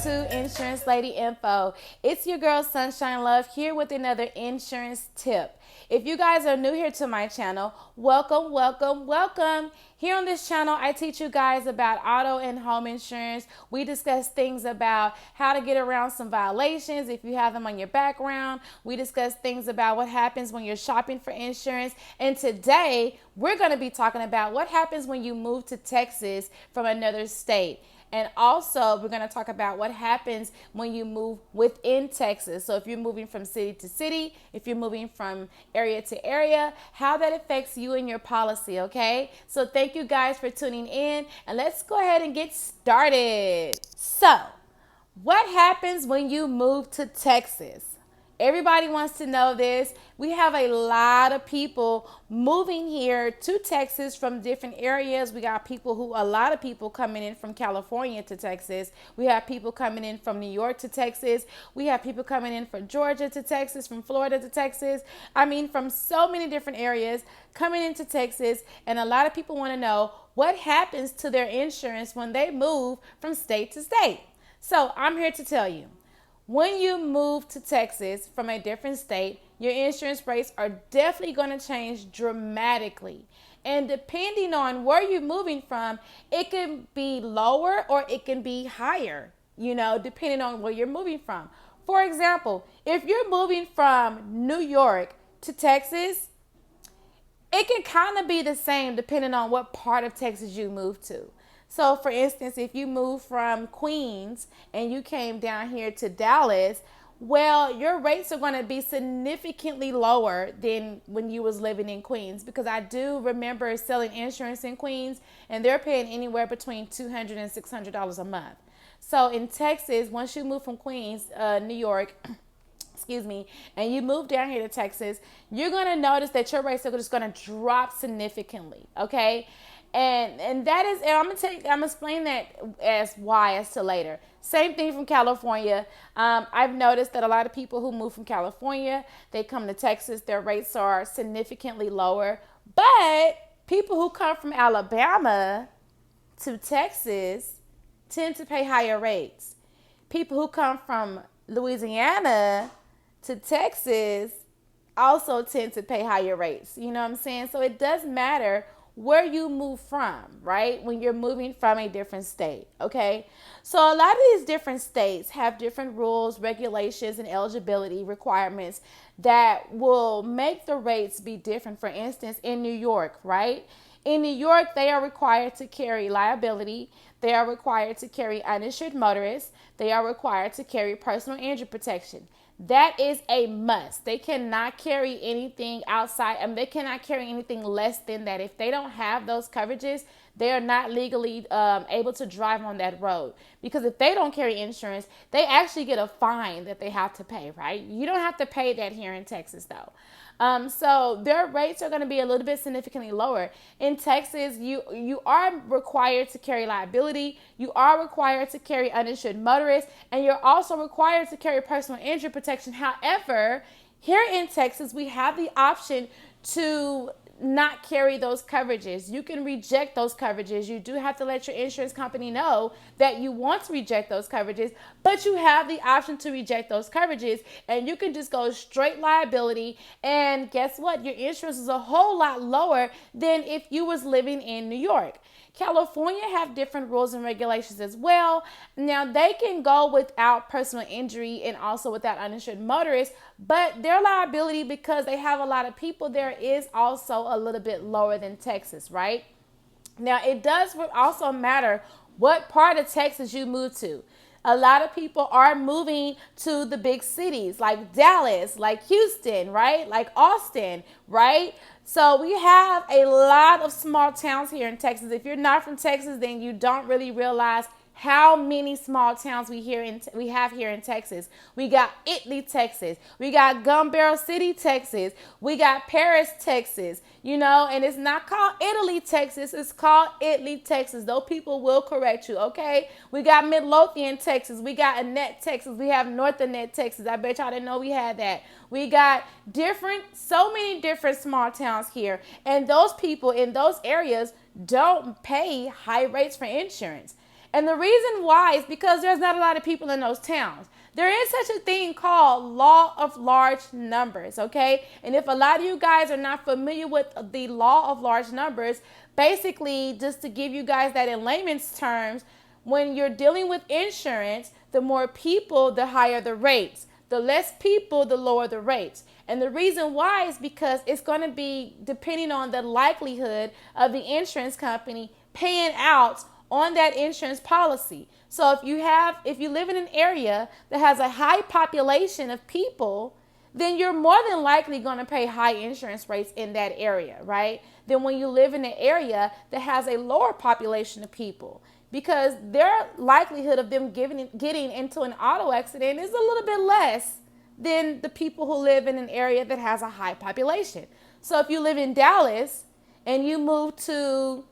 to Insurance Lady Info. It's your girl Sunshine Love here with another insurance tip. If you guys are new here to my channel, welcome, welcome, welcome. Here on this channel, I teach you guys about auto and home insurance. We discuss things about how to get around some violations if you have them on your background. We discuss things about what happens when you're shopping for insurance. And today, we're going to be talking about what happens when you move to Texas from another state. And also, we're going to talk about what happens when you move within Texas. So if you're moving from city to city, if you're moving from area to area, how that affects you and your policy, okay? So thank you guys for tuning in, and let's go ahead and get started. So, what happens when you move to Texas? Everybody wants to know this. We have a lot of people moving here to Texas from different areas. We got a lot of people coming in from California to Texas. We have people coming in from New York to Texas. We have people coming in from Georgia to Texas, from Florida to Texas. I mean, from so many different areas coming into Texas. And a lot of people want to know what happens to their insurance when they move from state to state. So I'm here to tell you. When you move to Texas from a different state, your insurance rates are definitely going to change dramatically. And depending on where you're moving from, it can be lower or it can be higher, depending on where you're moving from. For example, if you're moving from New York to Texas, it can kind of be the same depending on what part of Texas you move to. So, for instance, if you move from Queens and you came down here to Dallas, well, your rates are going to be significantly lower than when you was living in Queens, because I do remember selling insurance in Queens and they're paying anywhere between $200 and $600 a month. So in Texas, once you move from Queens, New York, and you move down here to Texas, you're going to notice that your rates are just going to drop significantly, okay? And that is, and I'm gonna explain that as to later. Same thing from California. I've noticed that a lot of people who move from California, they come to Texas, their rates are significantly lower. But people who come from Alabama to Texas tend to pay higher rates. People who come from Louisiana to Texas also tend to pay higher rates. You know what I'm saying? So it does matter where you move from, right? When you're moving from a different state, okay? So a lot of these different states have different rules, regulations, and eligibility requirements that will make the rates be different. For instance, in New York, right? In New York, they are required to carry liability. They are required to carry uninsured motorists. They are required to carry personal injury protection. That is a must. They cannot carry anything outside. They cannot carry anything less than that. If they don't have those coverages, they are not legally able to drive on that road. Because if they don't carry insurance, they actually get a fine that they have to pay, right? You don't have to pay that here in Texas, though. So their rates are going to be a little bit significantly lower. In Texas, you are required to carry liability, you are required to carry uninsured motorists, and you're also required to carry personal injury protection. However, here in Texas, we have the option to not carry those coverages. You can reject those coverages. You do have to let your insurance company know that you want to reject those coverages, but you have the option to reject those coverages, and you can just go straight liability. And guess what? Your insurance is a whole lot lower than if you was living in New York. California have different rules and regulations as well. Now, they can go without personal injury and also without uninsured motorists, but their liability, because they have a lot of people there, is also a little bit lower than Texas, right? Now, it does also matter what part of Texas you move to. A lot of people are moving to the big cities like Dallas, like Houston, right? Like Austin, right? So we have a lot of small towns here in Texas. If you're not from Texas, then you don't really realize how many small towns we have here in Texas. We got Italy, Texas. We got Gun Barrel City, Texas. We got Paris, Texas. And it's not called Italy, Texas. It's called Italy, Texas. Those people will correct you, okay? We got Midlothian, Texas. We got Annette, Texas. We have North Annette, Texas. I bet y'all didn't know we had that. We got so many different small towns here. And those people in those areas don't pay high rates for insurance. And the reason why is because there's not a lot of people in those towns. There is such a thing called law of large numbers, okay? And if a lot of you guys are not familiar with the law of large numbers, basically, just to give you guys that in layman's terms, when you're dealing with insurance, the more people, the higher the rates. The less people, the lower the rates. And the reason why is because it's going to be depending on the likelihood of the insurance company paying out on that insurance policy. So if you live in an area that has a high population of people, then you're more than likely going to pay high insurance rates in that area, right? Than when you live in an area that has a lower population of people, because their likelihood of them getting into an auto accident is a little bit less than the people who live in an area that has a high population. So if you live in Dallas and you move to,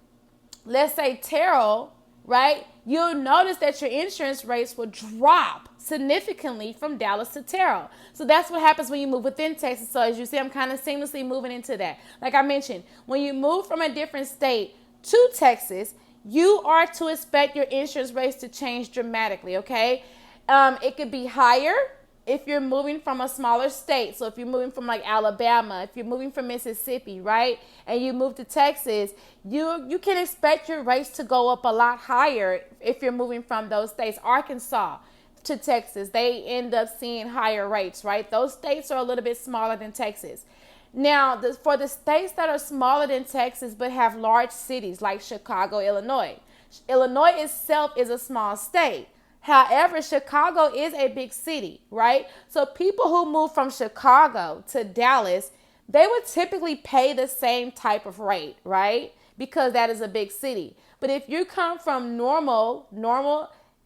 let's say, Terrell, right, you'll notice that your insurance rates will drop significantly from Dallas to Terrell. So that's what happens when you move within Texas. So as you see, I'm kind of seamlessly moving into that. Like I mentioned, when you move from a different state to Texas, you are to expect your insurance rates to change dramatically, okay? It could be higher if you're moving from a smaller state. So if you're moving from like Alabama, if you're moving from Mississippi, right, and you move to Texas, you can expect your rates to go up a lot higher if you're moving from those states. Arkansas to Texas, they end up seeing higher rates, right? Those states are a little bit smaller than Texas. Now, for the states that are smaller than Texas but have large cities like Chicago, Illinois. Illinois itself is a small state. However, Chicago is a big city, right? So people who move from Chicago to Dallas, they would typically pay the same type of rate, right? Because that is a big city. But if you come from normal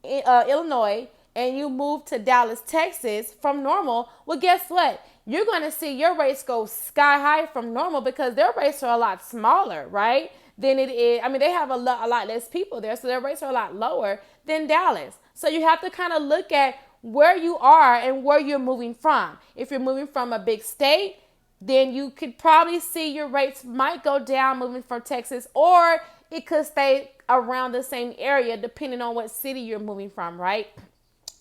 Illinois, and you move to Dallas, Texas from normal, well, guess what? You're going to see your rates go sky high from normal because their rates are a lot smaller, right? Than it is. I mean, they have a lot less people there, so their rates are a lot lower than Dallas. So you have to kind of look at where you are and where you're moving from. If you're moving from a big state, then you could probably see your rates might go down moving from Texas, or it could stay around the same area depending on what city you're moving from, right?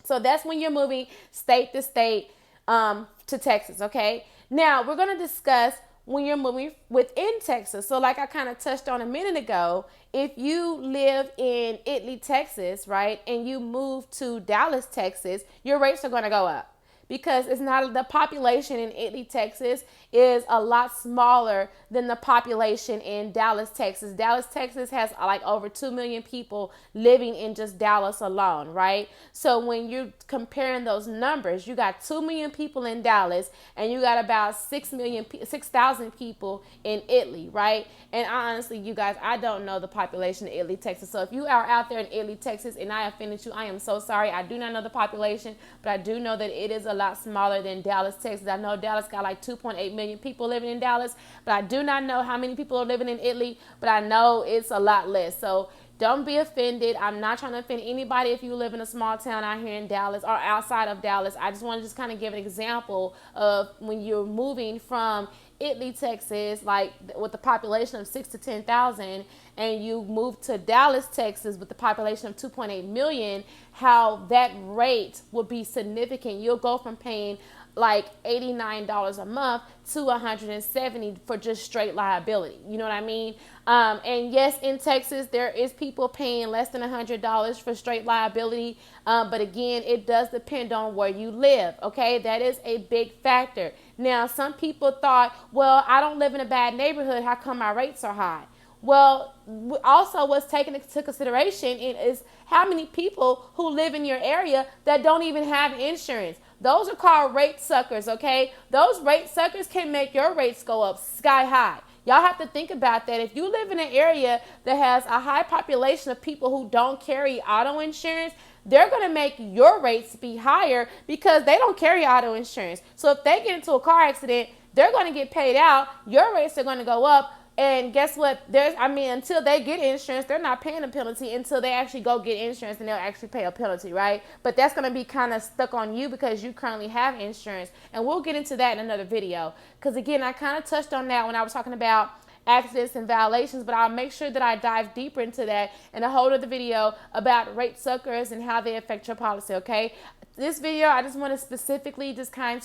So that's when you're moving state to state to Texas, okay? Now, we're going to discuss when you're moving within Texas. So like I kind of touched on a minute ago, if you live in Italy, Texas, right, and you move to Dallas, Texas, your rates are going to go up. Because it's not, the population in Italy, Texas is a lot smaller than the population in Dallas, Texas. Dallas, Texas has like over 2 million people living in just Dallas alone, right? So when you're comparing those numbers, you got 2 million people in Dallas and you got about 6,000 people in Italy, right? And honestly, you guys, I don't know the population in Italy, Texas. So if you are out there in Italy, Texas, and I offended you, I am so sorry. I do not know the population, but I do know that it is a lot smaller than Dallas, Texas. I know Dallas got like 2.8 million people living in Dallas, but I do not know how many people are living in Italy, but I know it's a lot less. So don't be offended. I'm not trying to offend anybody if you live in a small town out here in Dallas or outside of Dallas. I just want to just kind of give an example of when you're moving from Italy, Texas, like with the population of 6 to 10,000, and you move to Dallas, Texas with the population of 2.8 million, how that rate will be significant. You'll go from paying like $89 a month to $170 for just straight liability. You know what I mean? And yes, in Texas, there is people paying less than $100 for straight liability. But again, it does depend on where you live. Okay, that is a big factor. Now, some people thought, well, I don't live in a bad neighborhood. How come my rates are high? Well, also what's taken into consideration is how many people who live in your area that don't even have insurance. Those are called rate suckers, okay? Those rate suckers can make your rates go up sky high. Y'all have to think about that. If you live in an area that has a high population of people who don't carry auto insurance, they're going to make your rates be higher because they don't carry auto insurance. So if they get into a car accident, they're going to get paid out. Your rates are going to go up. And guess what? Until they get insurance, they're not paying a penalty until they actually go get insurance, and they'll actually pay a penalty, right? But that's going to be kind of stuck on you because you currently have insurance. And we'll get into that in another video. Because again, I kind of touched on that when I was talking about accidents and violations, but I'll make sure that I dive deeper into that in a whole other video about rate suckers and how they affect your policy, okay? This video, I just want to specifically just kind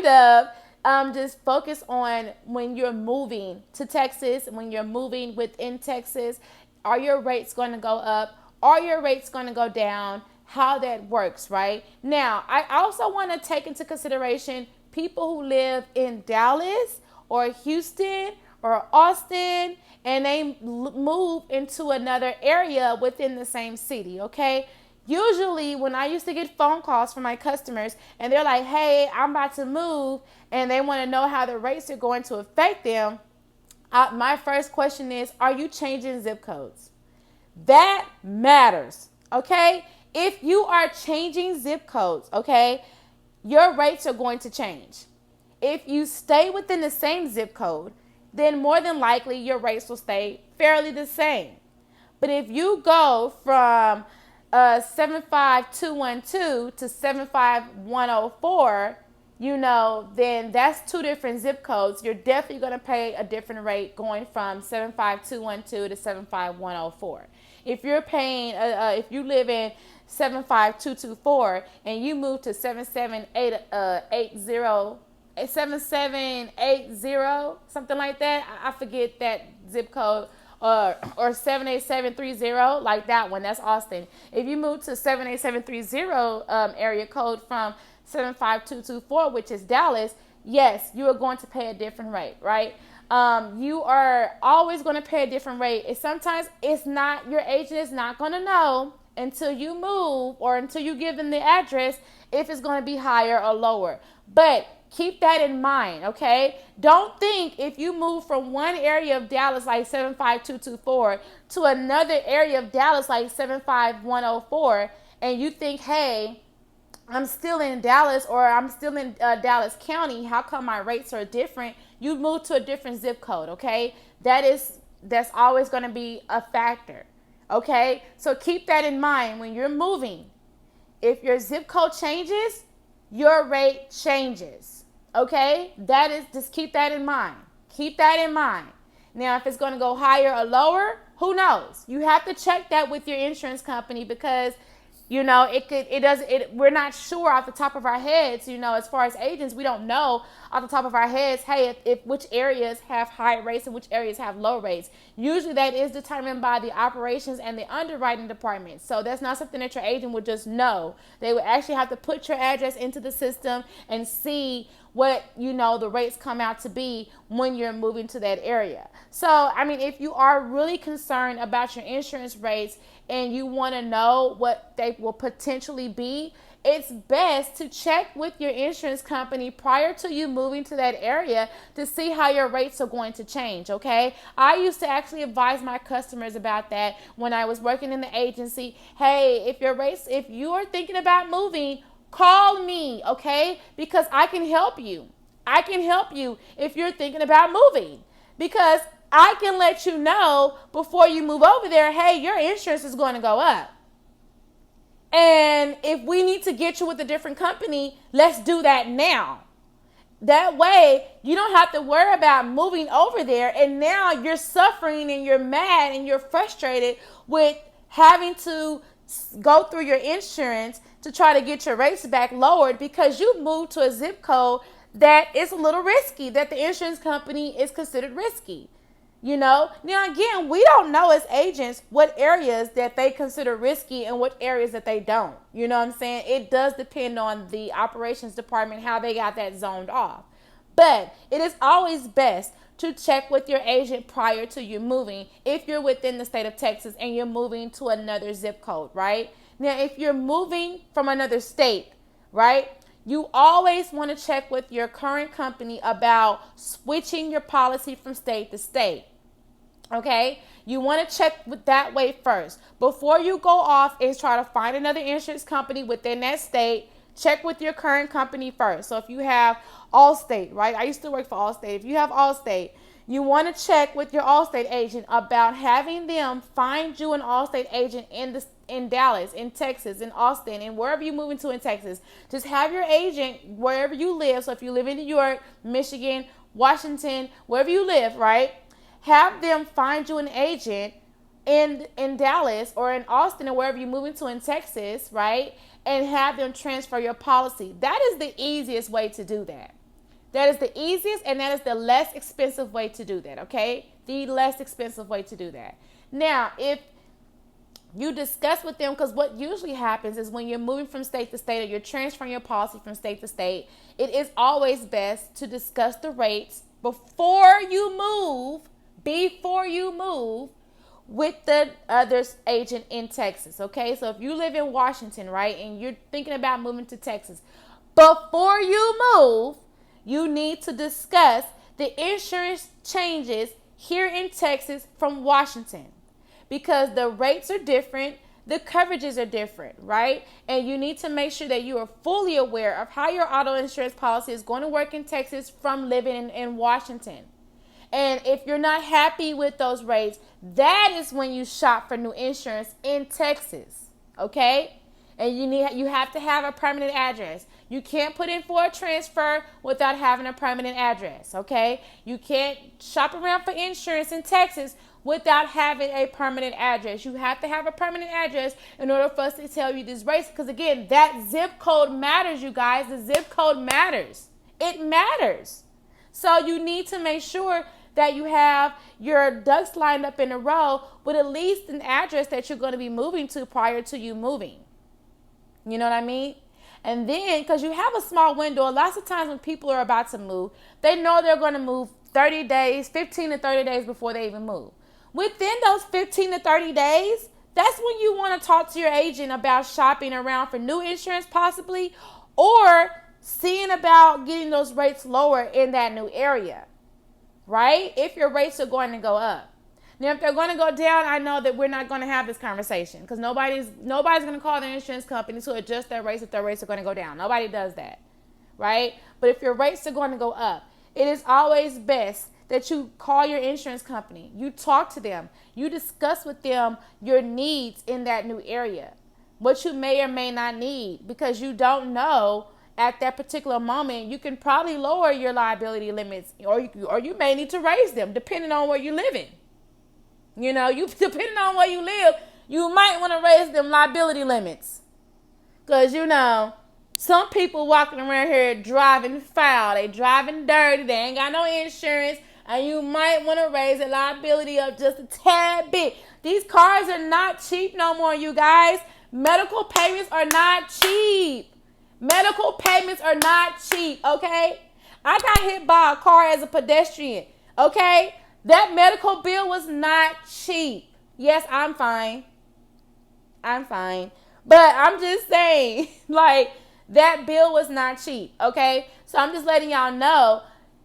of just focus on when you're moving to Texas, when you're moving within Texas. Are your rates going to go up? Are your rates going to go down? How that works, right? Now, I also want to take into consideration people who live in Dallas or Houston or Austin, and they move into another area within the same city, okay? Usually when I used to get phone calls from my customers and they're like, hey, I'm about to move, and they want to know how the rates are going to affect them, my first question is, are you changing zip codes? That matters, okay? If you are changing zip codes, okay, your rates are going to change. If you stay within the same zip code, then more than likely your rates will stay fairly the same. But if you go from 75212 to 75104, then that's two different zip codes. You're definitely going to pay a different rate going from 75212 to 75104. If you're paying, if you live in 75224 and you move to 7780, something like that, I forget that zip code, or 78730, like that one, that's Austin. If you move to 78730 area code from 75224, which is Dallas, yes, you are going to pay a different rate, right? You are always going to pay a different rate. Sometimes your agent is not going to know until you move or until you give them the address if it's going to be higher or lower. But keep that in mind, okay? Don't think if you move from one area of Dallas like 75224 to another area of Dallas like 75104 and you think, hey, I'm still in Dallas or I'm still in Dallas County, how come my rates are different? You move to a different zip code, okay? That's always going to be a factor, okay? So keep that in mind when you're moving. If your zip code changes, your rate changes, okay? Just keep that in mind. Keep that in mind. Now, if it's going to go higher or lower, who knows? You have to check that with your insurance company because we're not sure off the top of our heads, as far as agents, we don't know off the top of our heads, hey, if which areas have high rates and which areas have low rates. Usually that is determined by the operations and the underwriting department. So that's not something that your agent would just know. They would actually have to put your address into the system and see what, the rates come out to be when you're moving to that area. So, if you are really concerned about your insurance rates and you want to know what they will potentially be, it's best to check with your insurance company prior to you moving to that area to see how your rates are going to change, okay? I used to actually advise my customers about that when I was working in the agency. Hey, if you are thinking about moving, call me, okay? Because I can help you. I can help you if you're thinking about moving because I can let you know before you move over there, hey, your insurance is going to go up. And if we need to get you with a different company, let's do that now. That way, you don't have to worry about moving over there and now you're suffering and you're mad and you're frustrated with having to go through your insurance to try to get your rates back lowered because you moved to a zip code that is a little risky, that the insurance company is considered risky. Now again, we don't know as agents what areas that they consider risky and what areas that they don't. You know what I'm saying? It does depend on the operations department, how they got that zoned off. But it is always best to check with your agent prior to you moving if you're within the state of Texas and you're moving to another zip code, right? Now, if you're moving from another state, right, you always want to check with your current company about switching your policy from state to state. Okay, you want to check with that way first before you go off and try to find another insurance company within that state. Check with your current company first. So if you have Allstate, right? I used to work for Allstate. If you have Allstate, you want to check with your Allstate agent about having them find you an Allstate agent in Dallas, in Texas, in Austin, and wherever you're moving to in Texas. Just have your agent wherever you live. So if you live in New York, Michigan, Washington, wherever you live, right? Have them find you an agent in Dallas or in Austin or wherever you're moving to in Texas, right? And have them transfer your policy. That is the easiest way to do that. That is the easiest and that is the less expensive way to do that, okay? The less expensive way to do that. Now, if you discuss with them, because what usually happens is when you're moving from state to state or you're transferring your policy from state to state, it is always best to discuss the rates before you move with the other agent in Texas, okay? So if you live in Washington, right, and you're thinking about moving to Texas, before you move, you need to discuss the insurance changes here in Texas from Washington, because the rates are different, the coverages are different, right? And you need to make sure that you are fully aware of how your auto insurance policy is going to work in Texas from living in Washington. And if you're not happy with those rates, that is when you shop for new insurance in Texas, okay? And you have to have a permanent address. You can't put in for a transfer without having a permanent address, okay? You can't shop around for insurance in Texas without having a permanent address. You have to have a permanent address in order for us to tell you these rates. Because again, that zip code matters, you guys. The zip code matters. It matters. So you need to make sure that you have your ducks lined up in a row with at least an address that you're going to be moving to prior to you moving. You know what I mean? And then, because you have a small window, lots of times when people are about to move, they know they're going to move 30 days, 15 to 30 days before they even move. Within those 15 to 30 days, that's when you want to talk to your agent about shopping around for new insurance possibly, or seeing about getting those rates lower in that new area, right? If your rates are going to go up. Now, if they're going to go down, I know that we're not going to have this conversation because nobody's going to call their insurance company to adjust their rates if their rates are going to go down. Nobody does that, right? But if your rates are going to go up, it is always best that you call your insurance company. You talk to them. You discuss with them your needs in that new area, what you may or may not need, because you don't know at that particular moment. You can probably lower your liability limits, or you may need to raise them depending on where you live in. You know, depending on where you live, you might want to raise them liability limits. Because, you know, some people walking around here driving foul. They driving dirty. They ain't got no insurance. And you might want to raise the liability up just a tad bit. These cars are not cheap no more, you guys. Medical payments are not cheap. Medical payments are not cheap, okay? I got hit by a car as a pedestrian, okay? That medical bill was not cheap. Yes, I'm fine. But I'm just saying, like, that bill was not cheap, okay? So I'm just letting y'all know,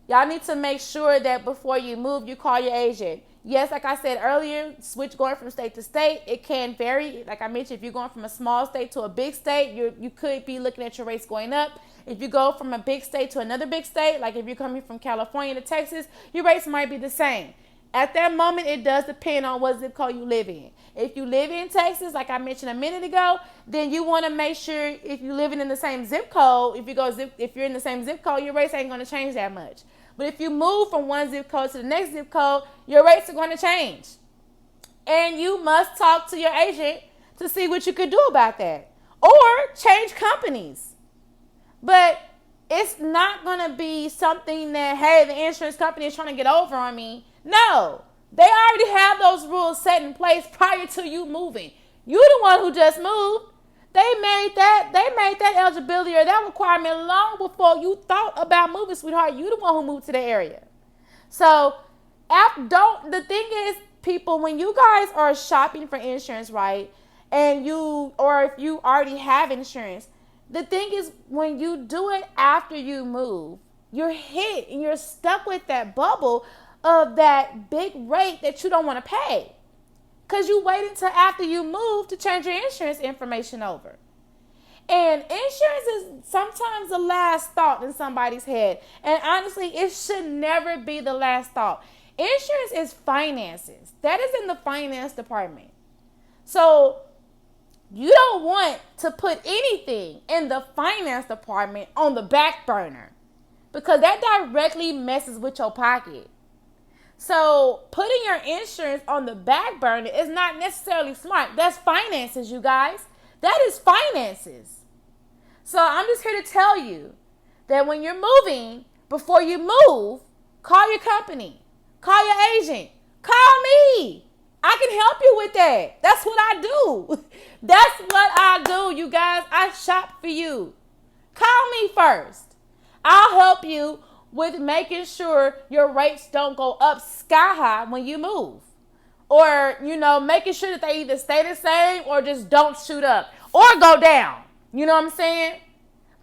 y'all need to make sure that before you move, you call your agent. Yes, like I said earlier, going from state to state, it can vary. Like I mentioned, if you're going from a small state to a big state, you could be looking at your rates going up. If you go from a big state to another big state, like if you're coming from California to Texas, your rates might be the same. At that moment, it does depend on what zip code you live in. If you live in Texas, like I mentioned a minute ago, then you want to make sure if you're living in the same zip code, if you're in the same zip code, your rates ain't going to change that much. But if you move from one zip code to the next zip code, your rates are going to change. And you must talk to your agent to see what you could do about that. Or change companies. But it's not going to be something that, hey, the insurance company is trying to get over on me. No. They already have those rules set in place prior to you moving. You're the one who just moved. They made that eligibility or that requirement long before you thought about moving, sweetheart. You the one who moved to the area. So, the thing is, people, when you guys are shopping for insurance, right, or if you already have insurance, the thing is, when you do it after you move, you're hit and you're stuck with that bubble of that big rate that you don't want to pay. Because you wait until after you move to change your insurance information over. And insurance is sometimes the last thought in somebody's head. And honestly, it should never be the last thought. Insurance is finances. That is in the finance department. So you don't want to put anything in the finance department on the back burner. because that directly messes with your pocket. So putting your insurance on the back burner is not necessarily smart. That's finances, you guys. That is finances. So I'm just here to tell you that when you're moving, before you move, call your company, call your agent, call me. I can help you with that. That's what I do. That's what I do, you guys. I shop for you. Call me first. I'll help you with making sure your rates don't go up sky high when you move. Or, making sure that they either stay the same or just don't shoot up or go down. You know what I'm saying?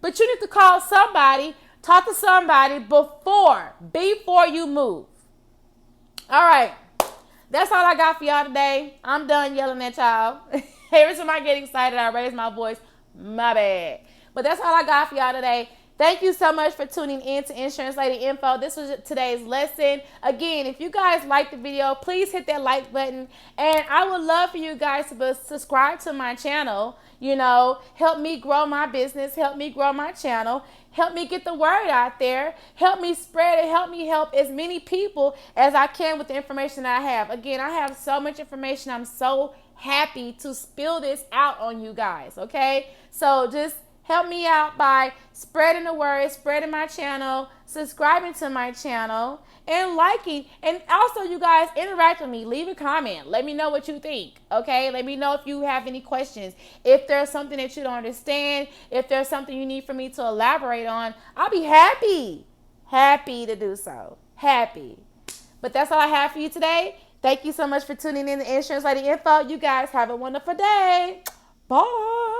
But you need to call somebody, talk to somebody before you move. All right. That's all I got for y'all today. I'm done yelling at y'all. Every time I get excited, I raise my voice. My bad. But that's all I got for y'all today. Thank you so much for tuning in to Insurance Lady Info. This was today's lesson. Again, if you guys like the video, please hit that like button. And I would love for you guys to subscribe to my channel. Help me grow my business. Help me grow my channel. Help me get the word out there. Help me spread it. Help me help as many people as I can with the information that I have. Again, I have so much information. I'm so happy to spill this out on you guys, okay? So just help me out by spreading the word, spreading my channel, subscribing to my channel, and liking. And also, you guys, interact with me. Leave a comment. Let me know what you think, okay? Let me know if you have any questions. If there's something that you don't understand, if there's something you need for me to elaborate on, I'll be happy to do so. Happy. But that's all I have for you today. Thank you so much for tuning in to Insurance Lady Info. You guys have a wonderful day. Bye.